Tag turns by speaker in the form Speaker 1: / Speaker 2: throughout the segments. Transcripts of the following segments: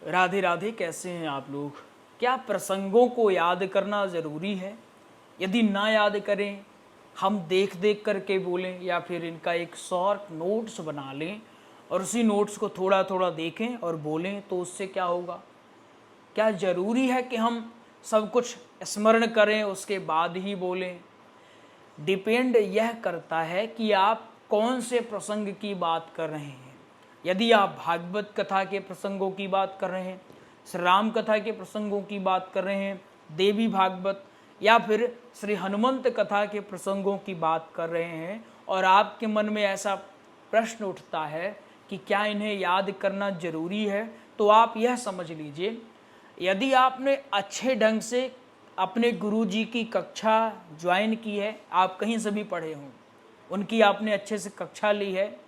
Speaker 1: राधे राधे। कैसे हैं आप लोग? क्या प्रसंगों को याद करना ज़रूरी है? यदि ना याद करें, हम देख देख करके बोलें या फिर इनका एक शॉर्ट नोट्स बना लें और उसी नोट्स को थोड़ा थोड़ा देखें और बोलें, तो उससे क्या होगा? क्या ज़रूरी है कि हम सब कुछ स्मरण करें उसके बाद ही बोलें? डिपेंड यह करता है कि आप कौन से प्रसंग की बात कर रहे हैं। यदि आप भागवत कथा के प्रसंगों की बात कर रहे हैं, श्री राम कथा के प्रसंगों की बात कर रहे हैं, देवी भागवत या फिर श्री हनुमंत कथा के प्रसंगों की बात कर रहे हैं और आपके मन में ऐसा प्रश्न उठता है कि क्या इन्हें याद करना जरूरी है, तो आप यह समझ लीजिए, यदि आपने अच्छे ढंग से अपने गुरुजी की कक्षा ज्वाइन की है, आप कहीं से भी पढ़े हों, उनकी आपने अच्छे से कक्षा ली है,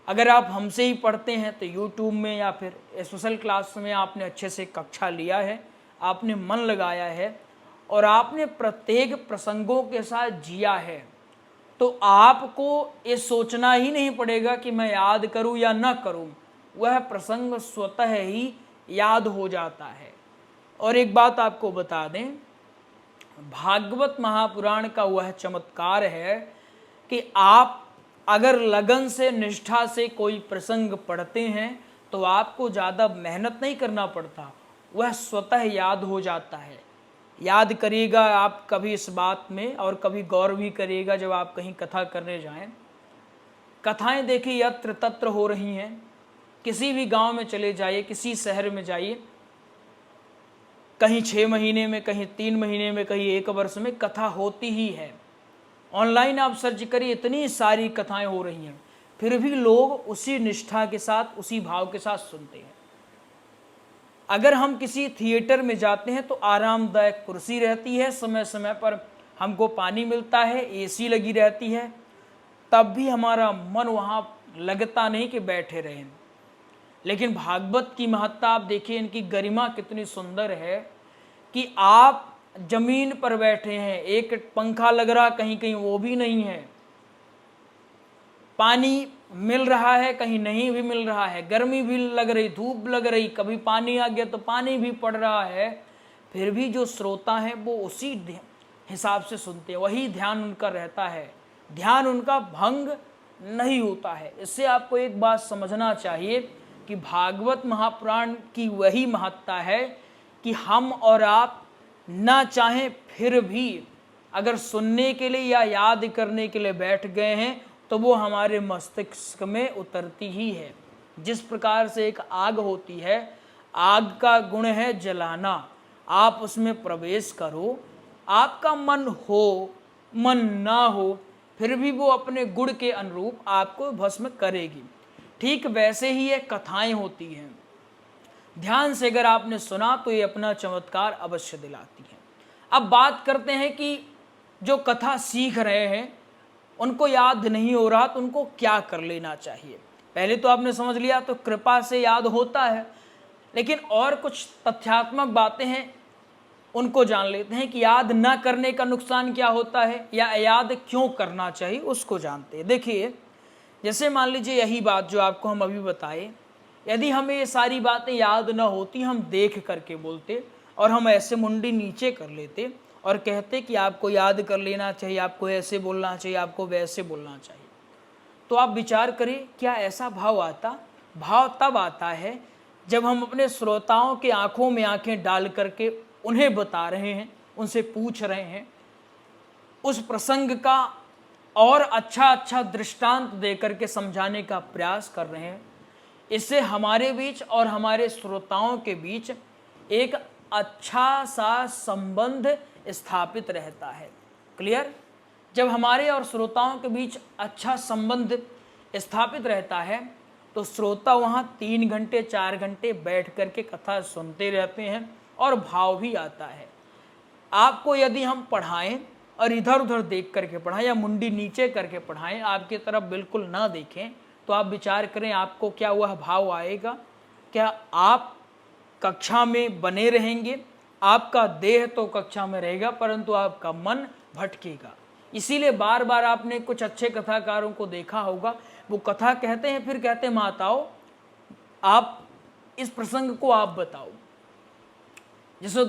Speaker 1: अगर आप हमसे ही पढ़ते हैं तो यूट्यूब में या फिर स्पेशल क्लास में आपने अच्छे से कक्षा लिया है, आपने मन लगाया है और आपने प्रत्येक प्रसंगों के साथ जिया है, तो आपको ये सोचना ही नहीं पड़ेगा कि मैं याद करूं या ना करूं, वह प्रसंग स्वतः ही याद हो जाता है। और एक बात आपको बता दें, भागवत महापुराण का वह चमत्कार है कि आप अगर लगन से निष्ठा से कोई प्रसंग पढ़ते हैं तो आपको ज़्यादा मेहनत नहीं करना पड़ता, वह स्वतः याद हो जाता है। याद करिएगा आप कभी इस बात में, और कभी गौर भी करिएगा जब आप कहीं कथा करने जाएं। कथाएं देखिए यत्र तत्र हो रही हैं, किसी भी गांव में चले जाइए, किसी शहर में जाइए, कहीं 6 महीने में, कहीं 3 महीने में, कहीं 1 वर्ष में कथा होती ही है। ऑनलाइन आप सर्च करिए, इतनी सारी कथाएं हो रही हैं, फिर भी लोग उसी निष्ठा के साथ, उसी भाव के साथ सुनते हैं। अगर हम किसी थिएटर में जाते हैं तो आरामदायक कुर्सी रहती है, समय समय पर हमको पानी मिलता है, एसी लगी रहती है, तब भी हमारा मन वहाँ लगता नहीं कि बैठे रहें। लेकिन भागवत की महत्ता आप देखिए, इनकी गरिमा कितनी सुंदर है कि आप जमीन पर बैठे हैं, एक पंखा लग रहा, कहीं कहीं वो भी नहीं है, पानी मिल रहा है, कहीं नहीं भी मिल रहा है, गर्मी भी लग रही, धूप लग रही, कभी पानी आ गया तो पानी भी पड़ रहा है, फिर भी जो श्रोता है वो उसी हिसाब से सुनते हैं, वही ध्यान उनका रहता है, ध्यान उनका भंग नहीं होता है। इससे आपको एक बात समझना चाहिए कि भागवत महापुराण की वही महत्ता है कि हम और आप ना चाहें फिर भी अगर सुनने के लिए या याद करने के लिए बैठ गए हैं तो वो हमारे मस्तिष्क में उतरती ही है। जिस प्रकार से एक आग होती है, आग का गुण है जलाना, आप उसमें प्रवेश करो, आपका मन हो मन ना हो, फिर भी वो अपने गुण के अनुरूप आपको भस्म करेगी। ठीक वैसे ही ये कथाएं होती हैं, ध्यान से अगर आपने सुना तो ये अपना चमत्कार अवश्य दिलाती हैं। अब बात करते हैं कि जो कथा सीख रहे हैं उनको याद नहीं हो रहा तो उनको क्या कर लेना चाहिए। पहले तो आपने समझ लिया, तो कृपा से याद होता है, लेकिन और कुछ तथ्यात्मक बातें हैं, उनको जान लेते हैं कि याद ना करने का नुकसान क्या होता है या याद क्यों करना चाहिए, उसको जानते हैं। देखिए, जैसे मान लीजिए यही बात जो आपको हम अभी बताए, यदि हमें ये सारी बातें याद ना होती, हम देख करके बोलते और हम ऐसे मुंडी नीचे कर लेते और कहते कि आपको याद कर लेना चाहिए, आपको ऐसे बोलना चाहिए, आपको वैसे बोलना चाहिए, तो आप विचार करिए क्या ऐसा भाव आता? भाव तब आता है जब हम अपने श्रोताओं के आंखों में आंखें डाल करके उन्हें बता रहे हैं, उनसे पूछ रहे हैं, उस प्रसंग का और अच्छा दृष्टांत देकर के समझाने का प्रयास कर रहे हैं। इससे हमारे बीच और हमारे श्रोताओं के बीच एक अच्छा सा संबंध स्थापित रहता है। क्लियर? जब हमारे और श्रोताओं के बीच अच्छा संबंध स्थापित रहता है तो श्रोता वहाँ 3 घंटे 4 घंटे बैठ करके कथा सुनते रहते हैं और भाव भी आता है। आपको यदि हम पढ़ाएं और इधर उधर देख करके पढ़ाएं या मुंडी नीचे करके पढ़ाएं, आपकी तरफ बिल्कुल ना देखें, तो आप विचार करें आपको क्या वह भाव आएगा? क्या आप कक्षा में बने रहेंगे? आपका देह तो कक्षा में रहेगा परंतु आपका मन भटकेगा। इसीलिए बार बार आपने कुछ अच्छे कथाकारों को देखा होगा, वो कथा कहते हैं, फिर कहते हैं माताओं आप इस प्रसंग को आप बताओ। जैसे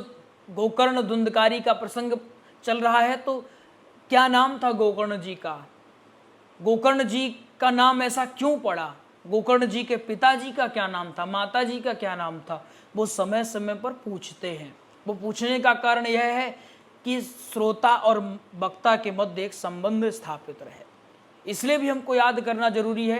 Speaker 1: गोकर्ण धुंधकारी का प्रसंग चल रहा है, तो क्या नाम था गोकर्ण जी का? गोकर्ण जी का नाम ऐसा क्यों पड़ा? गोकर्ण जी के पिताजी का क्या नाम था? माता जी का क्या नाम था? वो समय समय पर पूछते हैं। वो पूछने का कारण यह है कि श्रोता और वक्ता के मध्य एक संबंध स्थापित रहे। इसलिए भी हमको याद करना जरूरी है,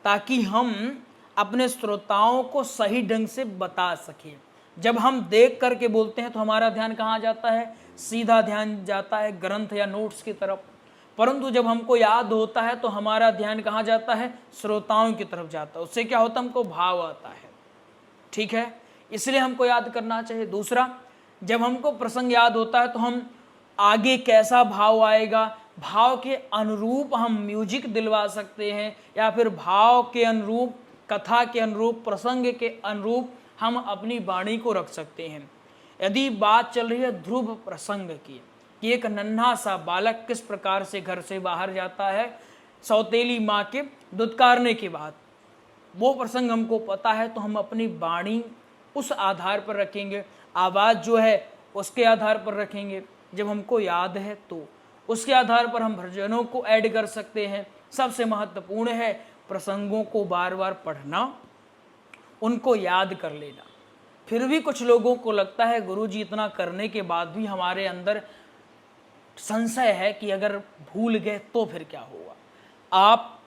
Speaker 1: ताकि हम अपने श्रोताओं को सही ढंग से बता सकें। जब हम देख करके बोलते हैं तो हमारा ध्यान कहाँ जाता है? सीधा ध्यान जाता है ग्रंथ या नोट्स की तरफ। परंतु जब हमको याद होता है तो हमारा ध्यान कहाँ जाता है? श्रोताओं की तरफ जाता है। उससे क्या होता है? हमको भाव आता है। ठीक है, इसलिए हमको याद करना चाहिए। दूसरा, जब हमको प्रसंग याद होता है तो हम आगे कैसा भाव आएगा, भाव के अनुरूप हम म्यूजिक दिलवा सकते हैं, या फिर भाव के अनुरूप, कथा के अनुरूप, प्रसंग के अनुरूप हम अपनी वाणी को रख सकते हैं। यदि बात चल रही है ध्रुव प्रसंग की, कि एक नन्हा सा बालक किस प्रकार से घर से बाहर जाता है सौतेली माँ के दुत्कारने के बाद, वो प्रसंग हमको पता है, तो हम अपनी वाणी उस आधार पर रखेंगे, आवाज़ जो है उसके आधार पर रखेंगे। जब हमको याद है तो उसके आधार पर हम भजनों को ऐड कर सकते हैं। सबसे महत्वपूर्ण है प्रसंगों को बार बार पढ़ना, उनको याद कर लेना। फिर भी कुछ लोगों को लगता है गुरुजी इतना करने के बाद भी हमारे अंदर संशय है कि अगर भूल गए तो फिर क्या होगा। आप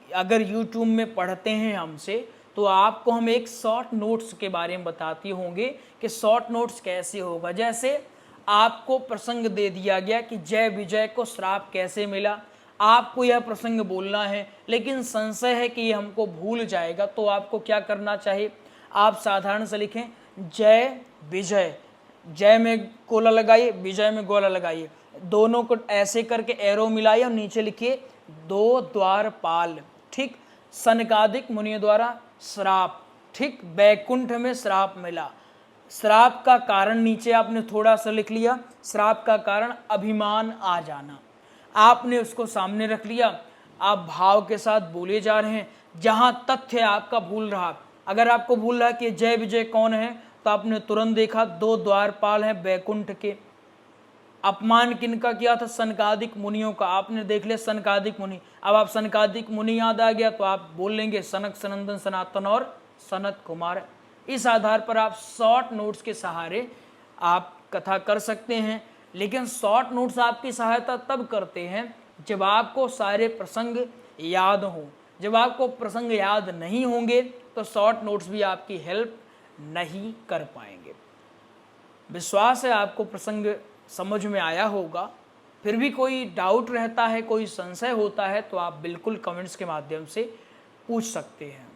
Speaker 1: अगर YouTube में पढ़ते हैं हमसे, तो आपको हम एक शॉर्ट नोट्स के बारे में बताते होंगे कि शॉर्ट नोट्स कैसे होगा। जैसे आपको प्रसंग दे दिया गया कि जय विजय को श्राप कैसे मिला, आपको यह प्रसंग बोलना है, लेकिन संशय है कि ये हमको भूल जाएगा, तो आपको क्या करना चाहिए? आप साधारण से लिखें जय विजय, जय में गोला लगाइए, विजय में गोला लगाइए, दोनों को ऐसे करके एरो मिलाइए और नीचे लिखिए दो द्वारपाल। ठीक, सनकादिक मुनियों द्वारा श्राप। ठीक, बैकुंठ में श्राप मिला। श्राप का कारण नीचे आपने थोड़ा सा लिख लिया, श्राप का कारण अभिमान आ जाना, आपने उसको सामने रख लिया। आप भाव के साथ बोले जा रहे हैं, जहां तथ्य आपका भूल रहा। अगर आपको भूल रहा कि जय विजय कौन है, तो आपने तुरंत देखा दो द्वारपाल हैं बैकुंठ के। अपमान किनका किया था? सनकादिक मुनियों का। आपने देख लिया सनकादिक मुनि। अब आप सनकादिक मुनि याद आ गया तो आप बोल लेंगे सनक, सनंदन, सनातन और सनत कुमार। इस आधार पर आप शॉर्ट नोट्स के सहारे आप कथा कर सकते हैं। लेकिन शॉर्ट नोट्स आपकी सहायता तब करते हैं जब आपको सारे प्रसंग याद हों। जब आपको प्रसंग याद नहीं होंगे तो शॉर्ट नोट्स भी आपकी हेल्प नहीं कर पाएंगे। विश्वास है आपको प्रसंग समझ में आया होगा। फिर भी कोई डाउट रहता है, कोई संशय होता है, तो आप बिल्कुल कमेंट्स के माध्यम से पूछ सकते हैं।